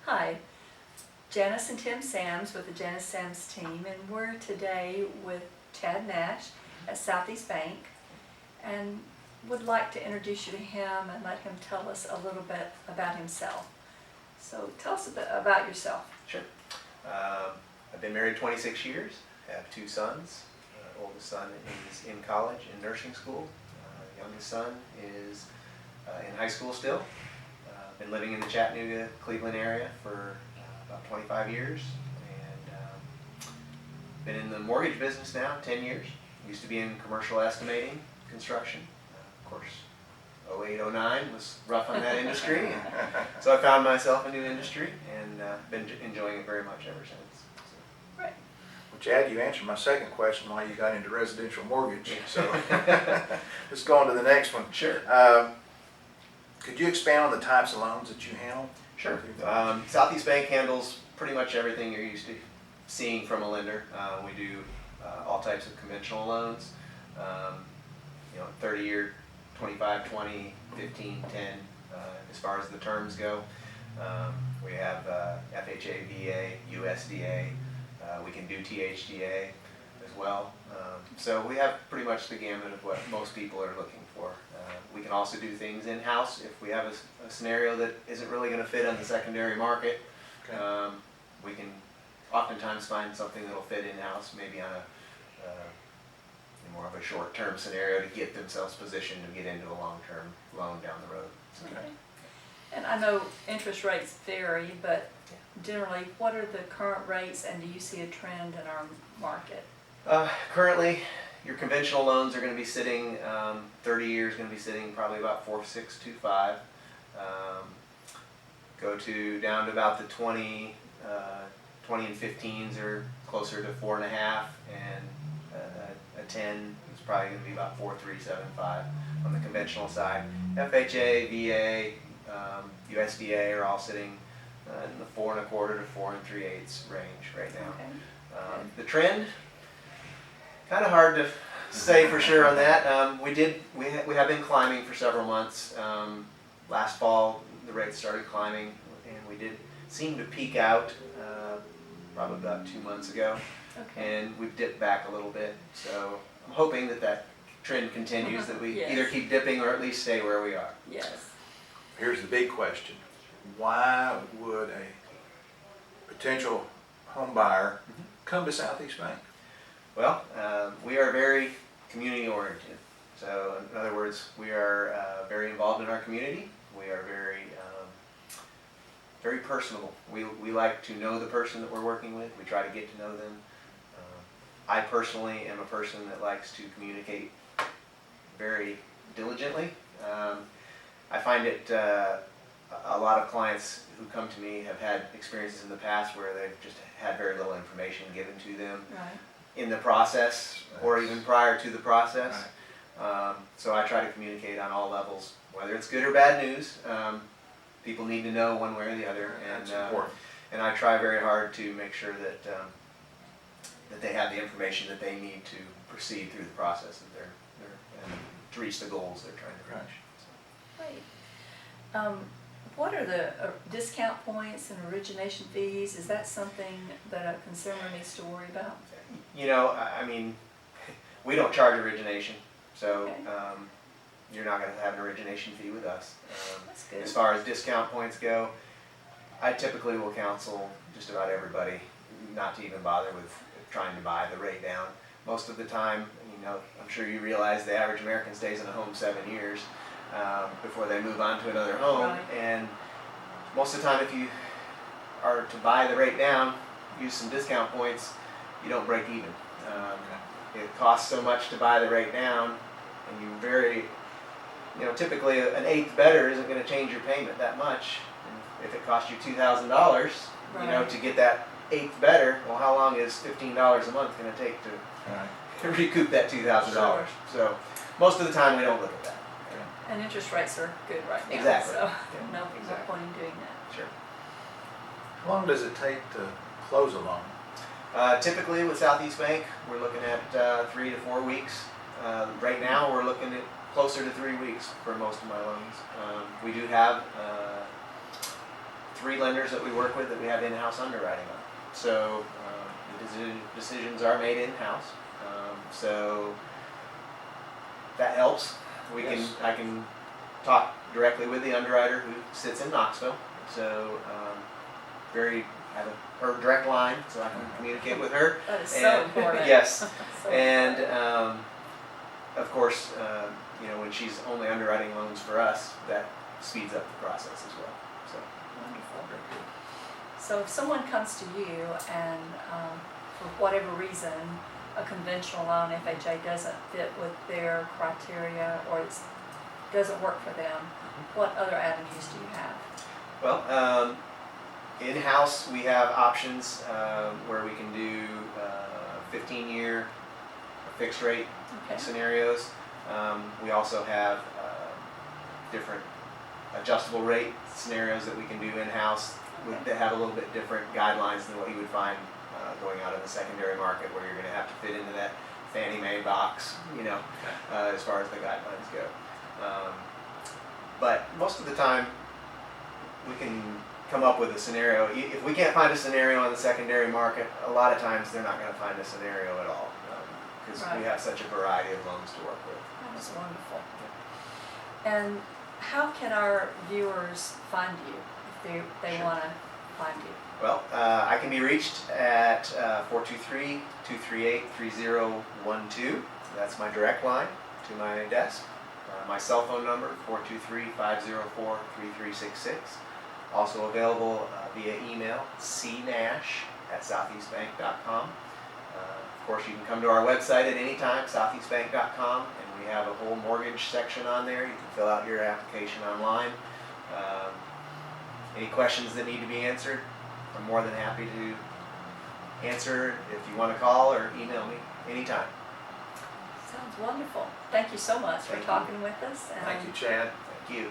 Hi, Janice and Tim Sams with the Janice Sams team, and we're today with Chad Nash at Southeast Bank, and would like to introduce you to him and let him tell us a little bit about himself. So tell us a bit about yourself. Sure. I've been married 26 years. I have two sons. Oldest son is in college in nursing school. Youngest son is in high school still. Been living in the Chattanooga, Cleveland area for about 25 years, and been in the mortgage business now 10 years. Used to be in commercial estimating, construction. Of course, 08, 09 was rough on that industry, and so I found myself a new industry and been enjoying it very much ever since. Right. Well, Chad, you answered my second question why you got into residential mortgage. So let's go on to the next one. Sure. Could you expand on the types of loans that you handle? Sure. Southeast Bank handles pretty much everything you're used to seeing from a lender. We do all types of conventional loans, 30-year, 25, 20, 15, 10, as far as the terms go. We have FHA, VA, USDA. We can do THDA as well. So we have pretty much the gamut of what most people are looking for. We can also do things in-house if we have a scenario that isn't really going to fit on the secondary market. Okay. We can oftentimes find something that'll fit in-house, maybe on a more of a short-term scenario to get themselves positioned to get into a long-term loan down the road. So, Okay. And I know interest rates vary, but generally, what are the current rates, and do you see a trend in our market? Currently, your conventional loans are going to be sitting, 30 years going to be sitting probably about 4.625. Go to down to about the 20 and 15s are closer to 4.5, and a 10 is probably going to be about 4.375 on the conventional side. FHA, VA, USDA are all sitting in the 4.25 to 4 3/8 range right now. Okay. The trend, kind of hard to say for sure on that. We have been climbing for several months. Last fall the rates started climbing, and we did seem to peak out probably about 2 months ago, Okay. and we've dipped back a little bit. So I'm hoping that trend continues, that we Yes. either keep dipping or at least stay where we are. Yes. Here's the big question. Why would a potential home buyer come to Southeast Bank? Well, we are very community oriented. So in other words, we are very involved in our community. We are very personable. We like to know the person that we're working with. We try to get to know them. I personally am a person that likes to communicate very diligently. I find it a lot of clients who come to me have had experiences in the past where they've just had very little information given to them Right. in the process or even prior to the process. So I try to communicate on all levels, whether it's good or bad news. People need to know one way or the other, That's important. and I try very hard to make sure that that they have the information that they need to proceed through the process that they're and to reach the goals they're trying to reach. Great. What are the discount points and origination fees? Is that something that a consumer needs to worry about? I mean, we don't charge origination, so Okay. you're not going to have an origination fee with us. That's good. As far as discount points go, I typically will counsel just about everybody not to even bother with trying to buy the rate down. Most of the time, I'm sure you realize the average American stays in a home 7 years before they move on to another home. Right. And most of the time, if you are to buy the rate down, use some discount points, you don't break even. It costs so much to buy the rate down, and typically an eighth better isn't going to change your payment that much. And if it costs you $2,000, Right. to get that eighth better, well, how long is $15 a month going to take to recoup that $2,000? So most of the time we don't look at that. And interest rates are good right now. Exactly. So Yeah, no exactly. point in doing that. Sure. How long does it take to close a loan? Typically with Southeast Bank, we're looking at 3 to 4 weeks. Right now, we're looking at closer to 3 weeks for most of my loans. We do have 3 lenders that we work with that we have in-house underwriting on. So the decisions are made in-house. So that helps. Yes. I can talk directly with the underwriter who sits in Knoxville. So I have her direct line, so I can communicate with her. That is so important. Yes, So and important. of course, when she's only underwriting loans for us, that speeds up the process as well. So Wonderful. So if someone comes to you and for whatever reason, a conventional loan, FHA, doesn't fit with their criteria or it doesn't work for them, what other avenues do you have? well, in-house we have options where we can do 15-year fixed rate Okay. scenarios. We also have different adjustable rate scenarios that we can do in-house that have a little bit different guidelines than what you would find going out in the secondary market, where you're going to have to fit into that Fannie Mae box, as far as the guidelines go. But most of the time, we can come up with a scenario. If we can't find a scenario on the secondary market, a lot of times they're not going to find a scenario at all, because Right. we have such a variety of loans to work with. That is wonderful. And how can our viewers find you if they Sure. want to find you? Well, I can be reached at 423-238-3012. That's my direct line to my desk. My cell phone number, 423-504-3366. Also available via email, cnash@southeastbank.com. Of course, you can come to our website at any time, southeastbank.com, and we have a whole mortgage section on there. You can fill out your application online. Any questions that need to be answered, I'm more than happy to answer if you want to call or email me anytime. Sounds wonderful. Thank you so much for Thank you. talking with us. Thank you, Chad. Thank you.